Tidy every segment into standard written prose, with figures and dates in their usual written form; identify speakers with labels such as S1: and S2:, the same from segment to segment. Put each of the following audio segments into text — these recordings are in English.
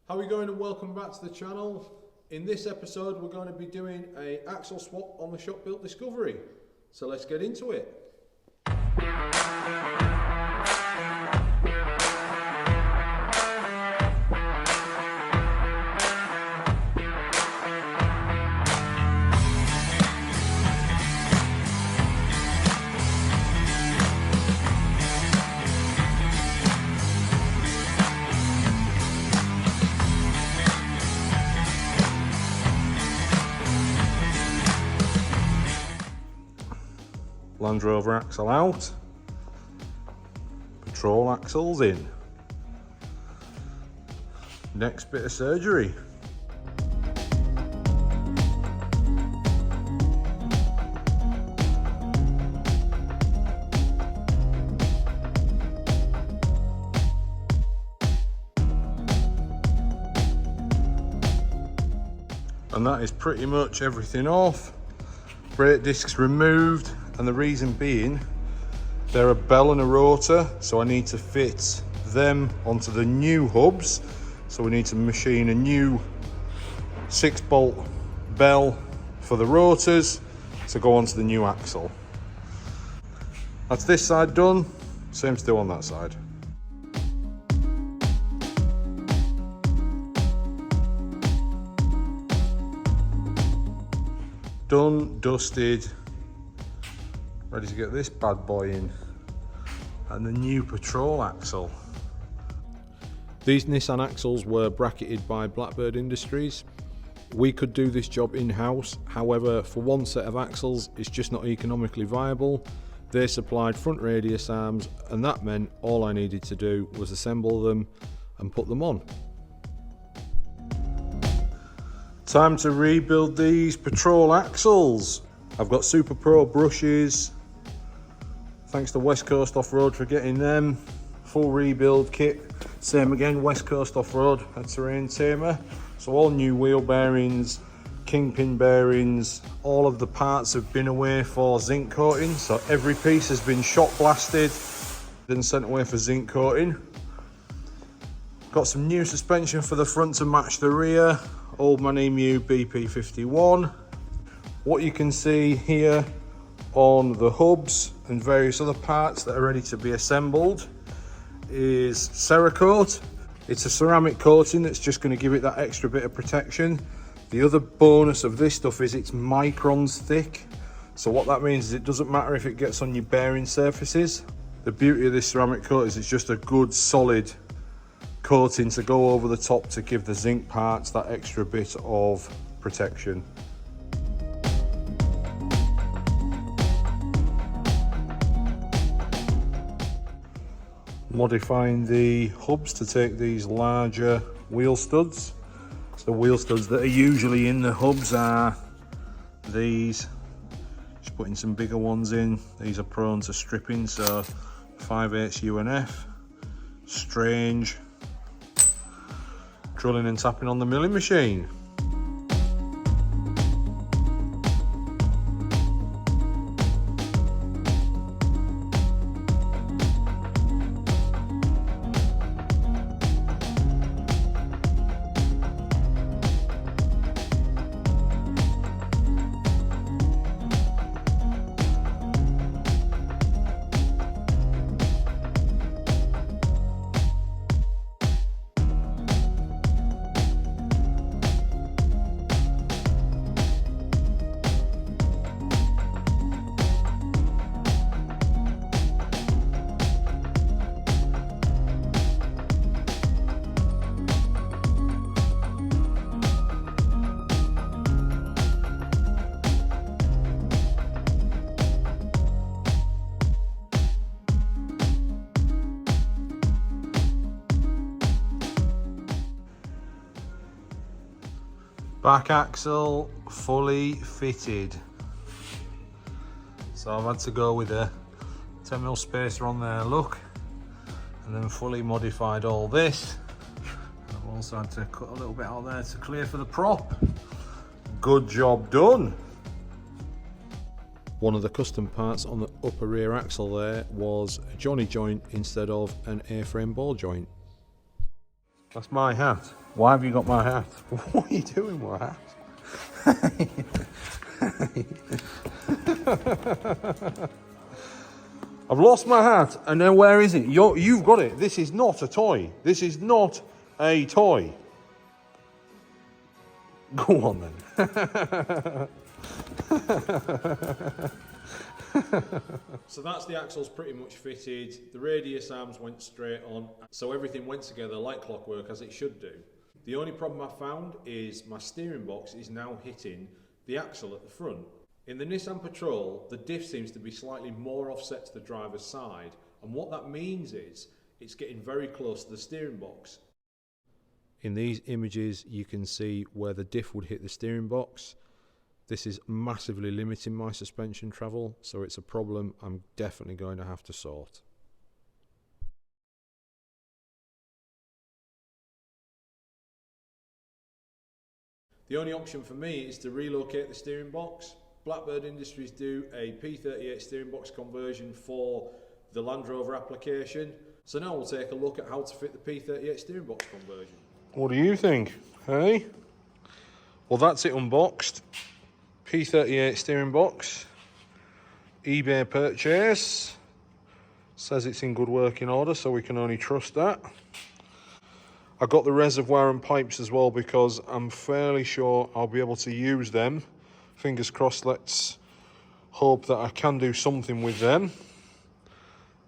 S1: How are we going, and welcome back to the channel. In this episode we're going to be doing an axle swap on the Shop Built Discovery. So let's get into it. Landrover axle out, patrol axles in. Next bit of surgery. And that is pretty much everything off. Brake discs removed. And the reason being, they're a bell and a rotor, so I need to fit them onto the new hubs. So we need to machine a new 6-bolt bell for the rotors to go onto the new axle. That's this side done, same to do on that side. Done, dusted. Ready to get this bad boy in, and the new patrol axle. These Nissan axles were bracketed by Blackbird Industries. We could do this job in-house, however for one set of axles it's just not economically viable. They supplied front radius arms, and that meant all I needed to do was assemble them and put them on. Time to rebuild these patrol axles. I've got Super Pro brushes. Thanks to West Coast Off-Road for getting them. Full rebuild kit. Same again, West Coast Off-Road, a terrain tamer. So all new wheel bearings, kingpin bearings, all of the parts have been away for zinc coating. So every piece has been shot blasted, then sent away for zinc coating. Got some new suspension for the front to match the rear. Old Man Emu BP51. What you can see here on the hubs and various other parts that are ready to be assembled is Cerakote. It's a ceramic coating that's just going to give it that extra bit of protection. The other bonus of this stuff is it's microns thick. So what that means is it doesn't matter if it gets on your bearing surfaces. The beauty of this ceramic coat is it's just a good solid coating to go over the top to give the zinc parts that extra bit of protection. Modifying the hubs to take these larger wheel studs. So the wheel studs that are usually in the hubs are these. Just putting some bigger ones in. These are prone to stripping, so 5/8 UNF. Strange. Drilling and tapping on the milling machine. Back axle fully fitted. So I've had to go with a 10mm spacer on there, look, and then fully modified all this. I've also had to cut a little bit out there to clear for the prop. Good job done. One of the custom parts on the upper rear axle there was a johnny joint instead of an A-frame ball joint. That's my hat. Why have you got my hat? What are you doing with my hat? I've lost my hat, and then where is it? You've got it. This is not a toy. This is not a toy. Go on then. So that's the axles pretty much fitted. The radius arms went straight on, so everything went together like clockwork as it should do. The only problem I found is my steering box is now hitting the axle at the front. In the Nissan Patrol, the diff seems to be slightly more offset to the driver's side, and what that means is it's getting very close to the steering box. In these images you can see where the diff would hit the steering box. This is massively limiting my suspension travel, so it's a problem I'm definitely going to have to sort. The only option for me is to relocate the steering box. Blackbird Industries do a P38 steering box conversion for the Landrover application. So now we'll take a look at how to fit the P38 steering box conversion. What do you think, hey? Well, that's it unboxed. P38 steering box, eBay purchase. Says it's in good working order, so we can only trust that. I got the reservoir and pipes as well because I'm fairly sure I'll be able to use them. Fingers crossed, let's hope that I can do something with them.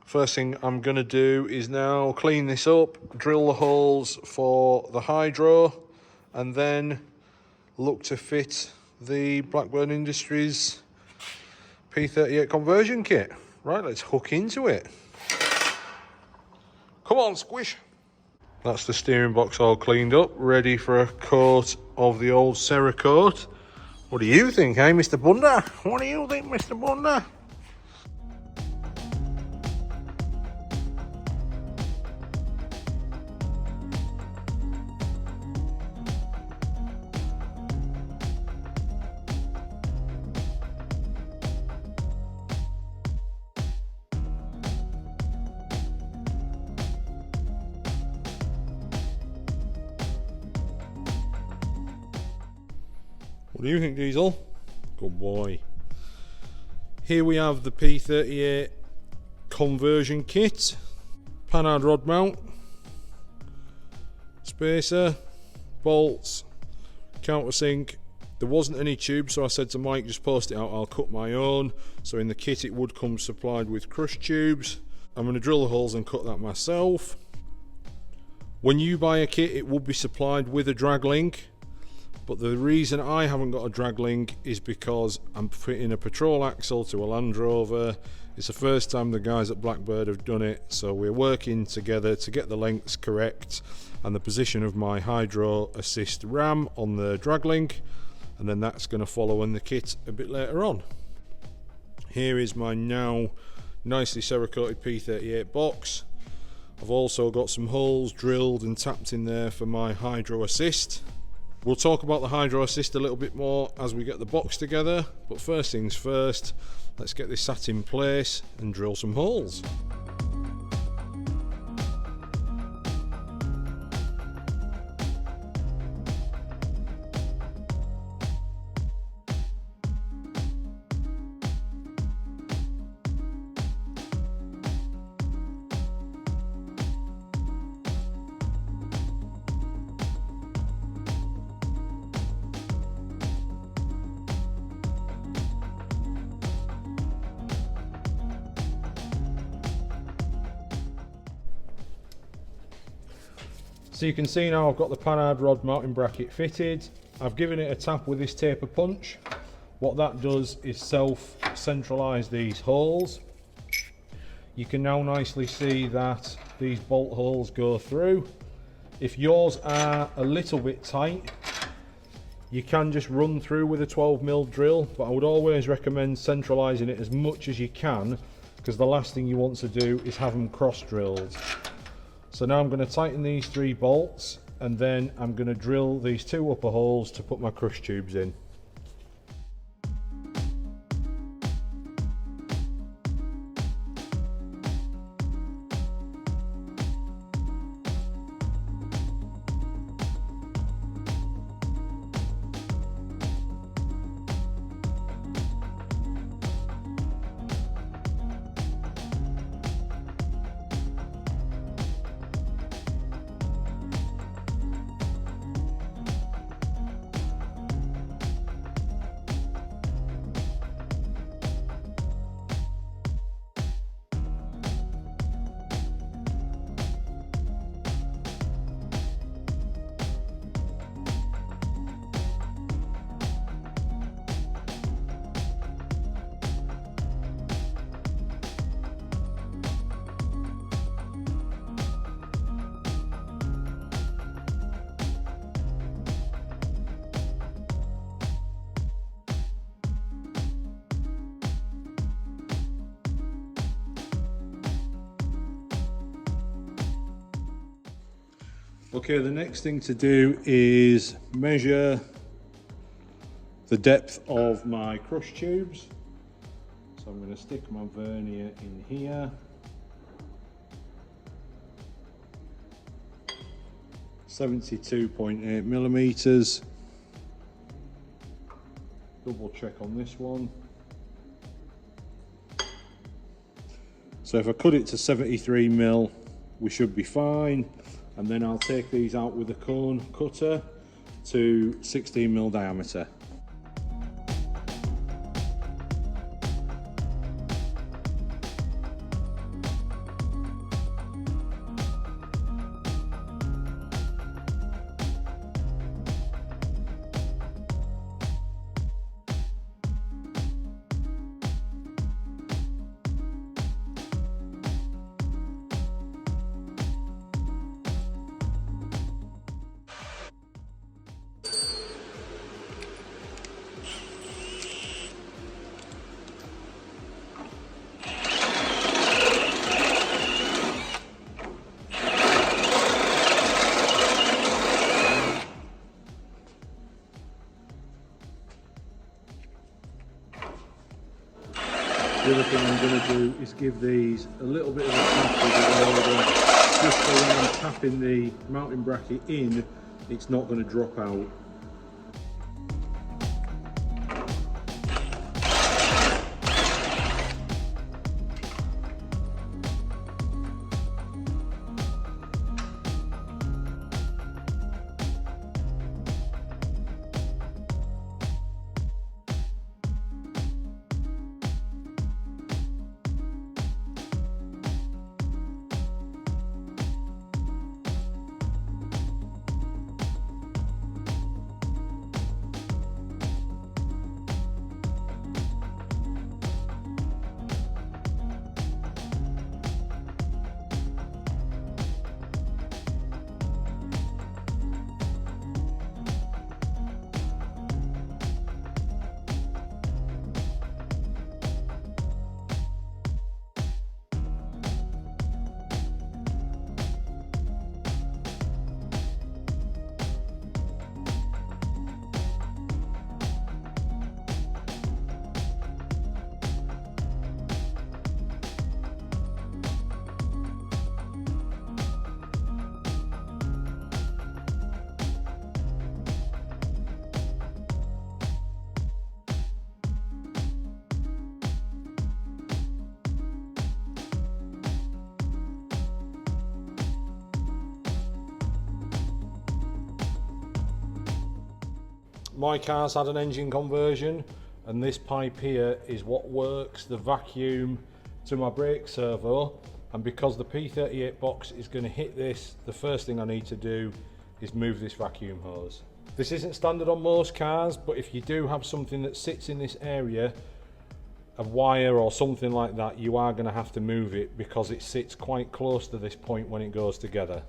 S1: First thing I'm going to do is now clean this up, drill the holes for the hydro, and then look to fit the Blackbird Industries P38 conversion kit. Right, let's hook into it. Come on, squish. That's the steering box all cleaned up, ready for a coat of the old Cerakote. What do you think, eh, Mr. Bunda? What do you think, Mr. Bunda? What do you think, Diesel? Good boy. Here we have the P38 conversion kit. Panhard rod mount, spacer, bolts, countersink. There wasn't any tube, so I said to Mike, just post it out, I'll cut my own. So in the kit it would come supplied with crush tubes. I'm going to drill the holes and cut that myself. When you buy a kit, it would be supplied with a drag link. But the reason I haven't got a drag link is because I'm fitting a Patrol axle to a Landrover. It's the first time the guys at Blackbird have done it, so we're working together to get the lengths correct and the position of my Hydro Assist ram on the drag link, and then that's going to follow in the kit a bit later on. Here is my now nicely Cerakoted P38 box. I've also got some holes drilled and tapped in there for my Hydro Assist. We'll talk about the Hydro Assist a little bit more as we get the box together, but first things first, let's get this sat in place and drill some holes. So you can see now I've got the Panhard rod mounting bracket fitted. I've given it a tap with this taper punch. What that does is self-centralise these holes. You can now nicely see that these bolt holes go through. If yours are a little bit tight, you can just run through with a 12mm drill, but I would always recommend centralising it as much as you can, because the last thing you want to do is have them cross drilled. So now I'm going to tighten these 3 bolts, and then I'm going to drill these 2 upper holes to put my crush tubes in. Okay, the next thing to do is measure the depth of my crush tubes. So I'm going to stick my vernier in here. 72.8 millimeters. Double check on this one. So if I cut it to 73 mil, we should be fine. And then I'll take these out with a cone cutter to 16 mil diameter. The other thing I'm going to do is give these a little bit of a tap with the welder, just so when I'm tapping the mounting bracket in, it's not going to drop out. My car's had an engine conversion, and this pipe here is what works the vacuum to my brake servo. And because the P38 box is going to hit this, the first thing I need to do is move this vacuum hose. This isn't standard on most cars, but if you do have something that sits in this area, a wire or something like that, you are going to have to move it because it sits quite close to this point when it goes together.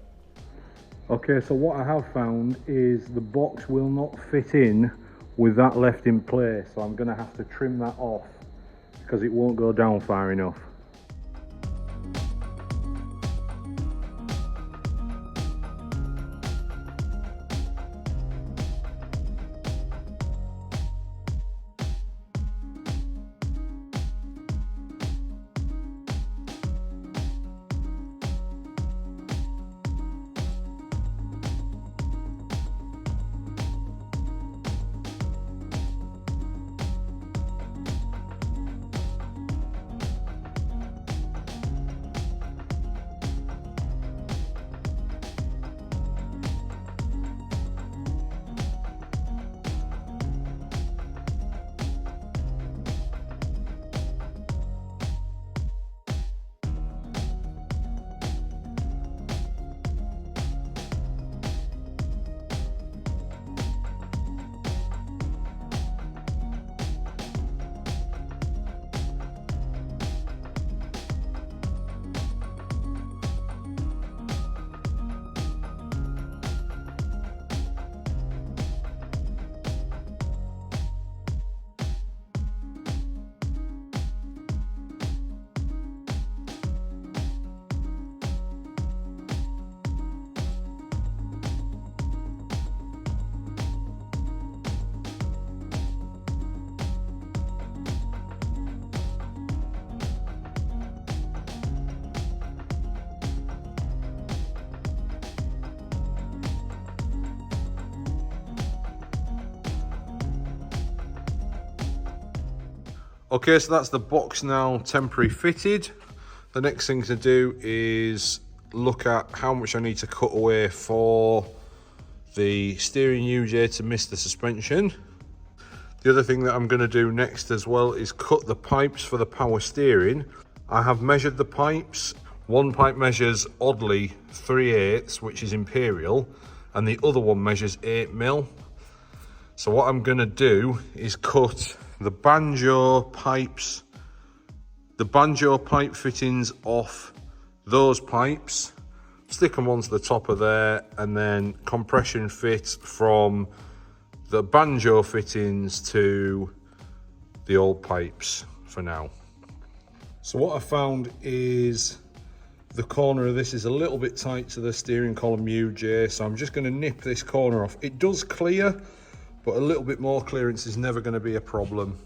S1: Okay, so what I have found is the box will not fit in with that left in place, so I'm going to have to trim that off because it won't go down far enough. Okay, so that's the box now temporary fitted. The next thing to do is look at how much I need to cut away for the steering UJ to miss the suspension. The other thing that I'm going to do next as well is cut the pipes for the power steering. I have measured the pipes. One pipe measures oddly 3/8, which is imperial, and the other one measures 8mm. So what I'm going to do is cut the banjo pipes, the banjo pipe fittings off those pipes, stick them onto the top of there, and then compression fit from the banjo fittings to the old pipes for now. So what I found is the corner of this is a little bit tight to the steering column UJ, so I'm just going to nip this corner off. It does clear, but a little bit more clearance is never going to be a problem.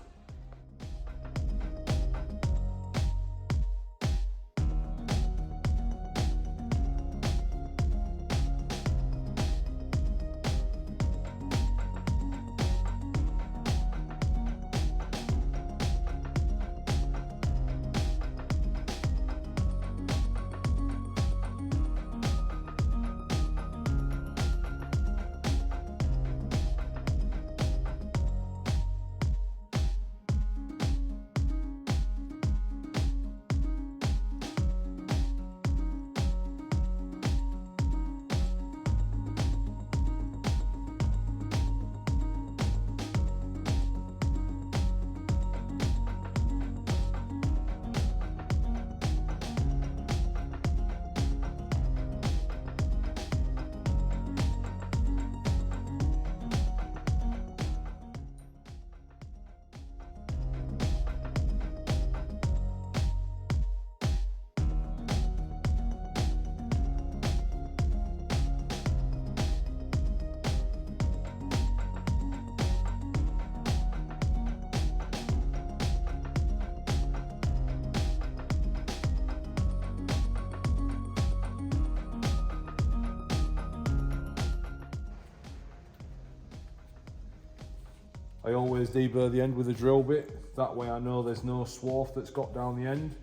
S1: I always deburr the end with a drill bit, that way I know there's no swarf that's got down the end,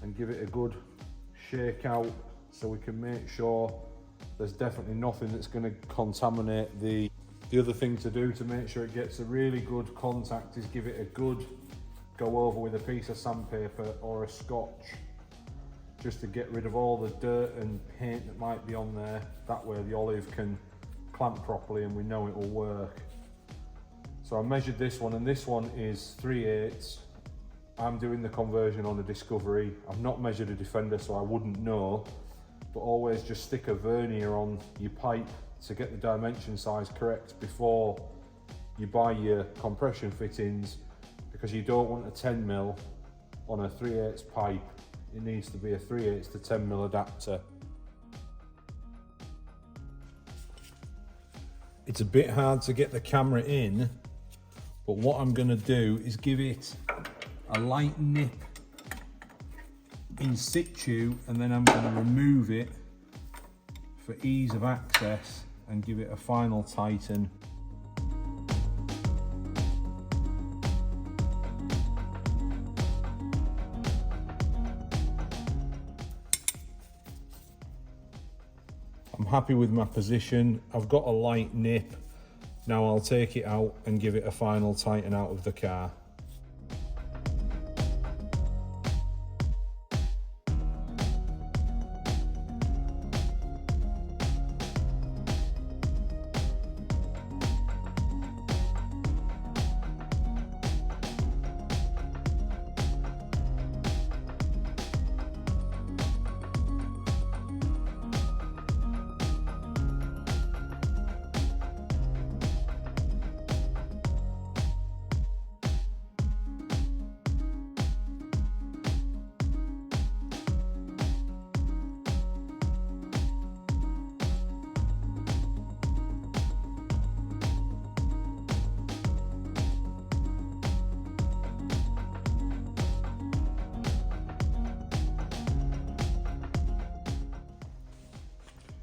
S1: and give it a good shake out so we can make sure there's definitely nothing that's going to contaminate the other thing to do to make sure it gets a really good contact is give it a good go over with a piece of sandpaper or a scotch, just to get rid of all the dirt and paint that might be on there. That way the olive can clamp properly and we know it will work. So I measured this one, and this one is 3/8. I'm doing the conversion on a Discovery. I've not measured a Defender, so I wouldn't know, but always just stick a vernier on your pipe to get the dimension size correct before you buy your compression fittings, because you don't want a 10mm on a 3/8 pipe. It needs to be a 3/8 to 10mm adapter. It's a bit hard to get the camera in, but what I'm going to do is give it a light nip in situ, and then I'm going to remove it for ease of access and give it a final tighten. I'm happy with my position. I've got a light nip. Now I'll take it out and give it a final tighten out of the car.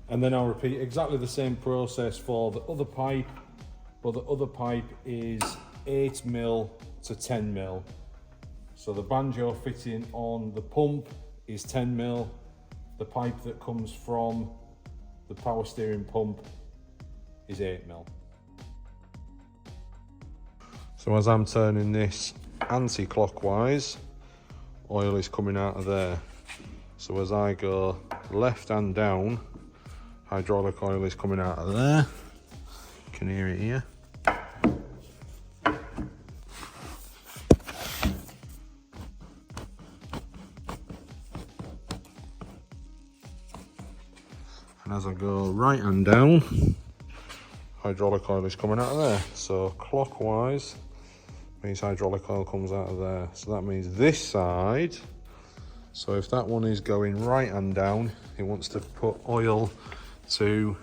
S1: And then I'll repeat exactly the same process for the other pipe, but the other pipe is 8mm to 10mm. So the banjo fitting on the pump is 10mm. The pipe that comes from the power steering pump is 8mm. So as I'm turning this anti-clockwise, oil is coming out of there. So as I go left and down, hydraulic oil is coming out of there. You can hear it here. And as I go right and down, hydraulic oil is coming out of there. So clockwise means hydraulic oil comes out of there. So that means this side, so if that one is going right and down, it wants to put oil to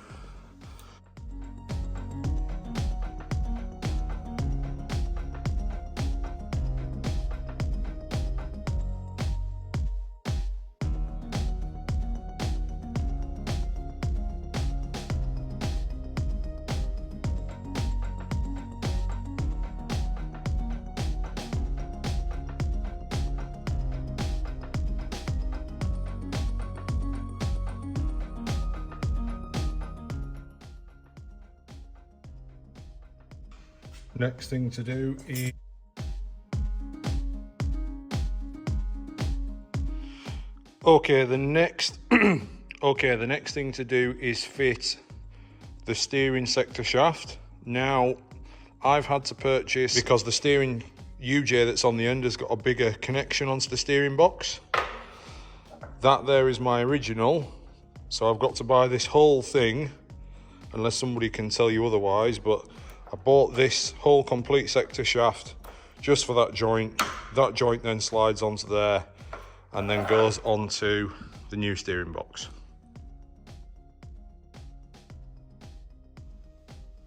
S1: next thing to do is the next thing to do is fit the steering sector shaft. Now I've had to purchase, because the steering UJ that's on the end has got a bigger connection onto the steering box. That there is my original, so I've got to buy this whole thing, unless somebody can tell you otherwise, but I bought this whole complete sector shaft just for that joint. That joint then slides onto there and then goes onto the new steering box.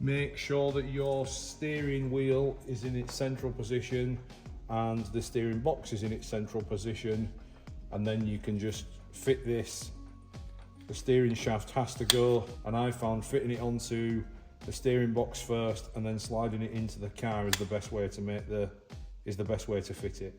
S1: Make sure that your steering wheel is in its central position and the steering box is in its central position, and then you can just fit this. The steering shaft has to go, and I found fitting it onto the steering box first and then sliding it into the car is the best way to fit it.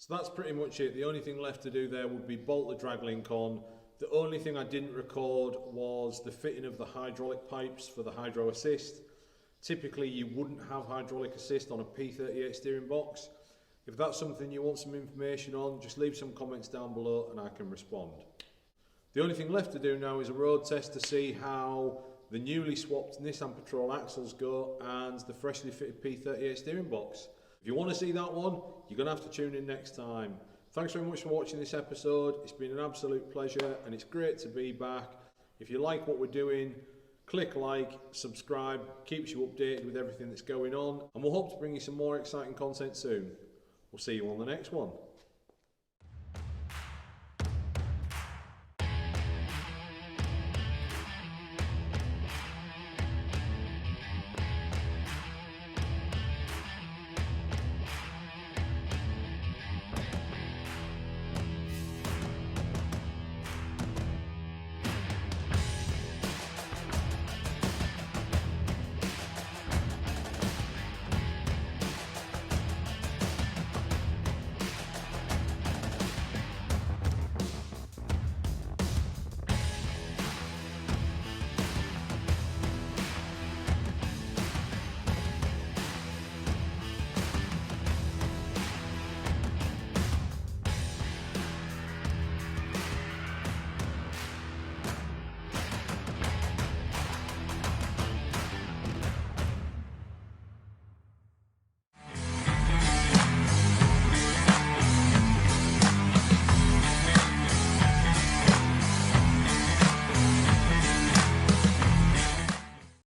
S1: So that's pretty much it. The only thing left to do there would be bolt the drag link on. The only thing I didn't record was the fitting of the hydraulic pipes for the hydro assist. Typically you wouldn't have hydraulic assist on a P38 steering box. If that's something you want some information on, just leave some comments down below and I can respond. The only thing left to do now is a road test to see how the newly swapped Nissan Patrol axles go and the freshly fitted P38 steering box. If you want to see that one, you're going to have to tune in next time. Thanks very much for watching this episode. It's been an absolute pleasure and it's great to be back. If you like what we're doing, click like, subscribe, keeps you updated with everything that's going on, and we'll hope to bring you some more exciting content soon. We'll see you on the next one.